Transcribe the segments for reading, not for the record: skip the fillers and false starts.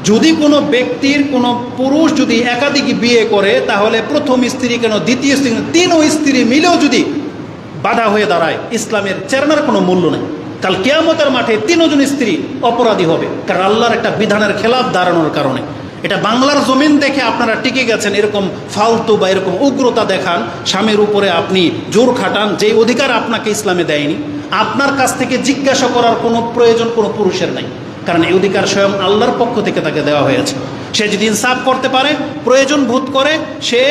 যদি কোনো ব্যক্তির কোনো পুরুষ যদি একাধিক বিয়ে করে, তাহলে প্রথম স্ত্রী কেন, দ্বিতীয় স্ত্রী কেন, তিনও স্ত্রী মিলেও যদি বাধা হয়ে দাঁড়ায়, ইসলামের চেতনার কোনো মূল্য নেই। কাল কিয়ামতের মাঠে তিনজন স্ত্রী অপরাধী হবে, কারণ আল্লাহর একটা বিধানের খেলাফ দাঁড়ানোর কারণে। এটা বাংলার জমিন দেখে আপনারা টিকে গেছেন, এরকম ফালতু বা এরকম উগ্রতা দেখান, স্বামীর উপরে আপনি জোর খাটান, যে অধিকার আপনাকে ইসলামে দেয়নি। আপনার কাছ থেকে জিজ্ঞাসা করার কোনো প্রয়োজন কোনো পুরুষের নাই, কারণ এই অধিকার স্বয়ং আল্লাহর পক্ষ থেকে তাকে দেওয়া হয়েছে। সে যদি ইনসাফ করতে পারে, প্রয়োজন বোধ করে, সে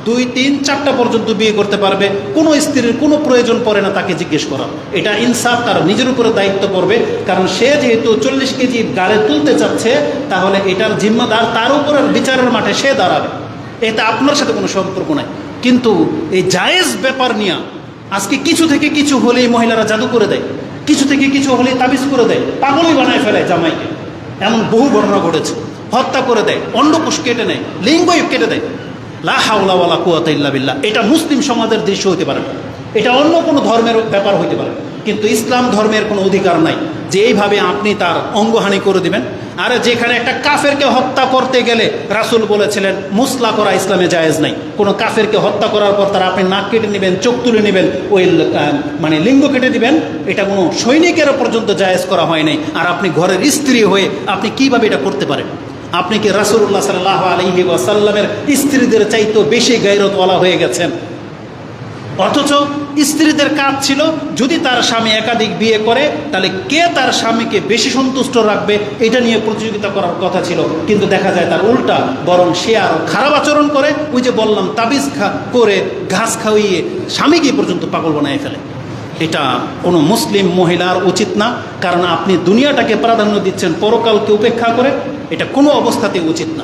2, 3, 4টা পর্যন্ত বিয়ে করতে পারবে, কোনো স্ত্রীর কোনো প্রয়োজন পড়ে না তাকে জিজ্ঞেস করা। এটা ইনসাফ, তার নিজের উপরে দায়িত্ব পড়বে, কারণ সে যেহেতু 40 কেজি গাড়ে তুলতে চাচ্ছে, তাহলে এটার জিম্মাদার তার উপরে বিচারের মাঠে সে দাঁড়াবে, এটা আপনার সাথে কোনো সম্পর্ক নাই। কিন্তু এই জায়েজ ব্যাপার নিয়ে আজকে কিছু থেকে কিছু হলেই মহিলারা জাদু করে দেয়, কিছু থেকে কিছু হলেই তাবিজ করে দেয়, পাগলই বানায় ফেলে জামাইকে। এমন বহু ঘটনা ঘটেছে, হত্যা করে দেয়, অন্ডকোষ কেটে নেয়, লিঙ্গই কেটে দেয়। লা হাওলা ওয়ালা কুওয়াতা ইল্লা বিল্লাহ। এটা মুসলিম সমাজের দৃশ্য হতে পারে, এটা অন্য কোনো ধর্মের ব্যাপার হতে পারে, কিন্তু ইসলাম ধর্মের কোনো অধিকার নাই যে এইভাবে আপনি তার অঙ্গহানি করে দিবেন। আর যেখানে একটা কাফেরকে হত্যা করতে গেলে রাসূল বলেছিলেন মুসলা করা ইসলামে জায়েজ নাই। কোনো কাফেরকে হত্যা করার পর তার আপনি নাক কেটে নেবেন, চোখ তুলে নেবেন, ওই মানে লিঙ্গ কেটে দিবেন, এটা কোনো সৈনিকেরও পর্যন্ত জায়েজ করা হয় নাই। আর আপনি ঘরের স্ত্রী হয়ে আপনি কিভাবে এটা করতে পারেন? আপনি কি রাসূলুল্লাহ সাল্লাল্লাহু আলাইহি ওয়াসাল্লামের স্ত্রীদের চাইতে বেশি গায়রতওয়ালা হয়ে গেছেন? অথচ স্ত্রীদের কাজ ছিল, যদি তার স্বামী একাধিক বিয়ে করে তাহলে কে তার স্বামীকে বেশি সন্তুষ্ট রাখবে এটা নিয়ে প্রতিযোগিতা করার কথা ছিল। কিন্তু দেখা যায় তার উল্টা, বরং সে আরও খারাপ আচরণ করে। ওই যে বললাম, তাবিজ করে ঘাস খাওয়িয়ে স্বামীকে পর্যন্ত পাগল বানায় ফেলে। এটা কোনো মুসলিম মহিলার উচিত না, কারণ আপনি দুনিয়াটাকে প্রাধান্য দিচ্ছেন পরকালকে উপেক্ষা করে, এটা কোনো অবস্থাতেই উচিত না।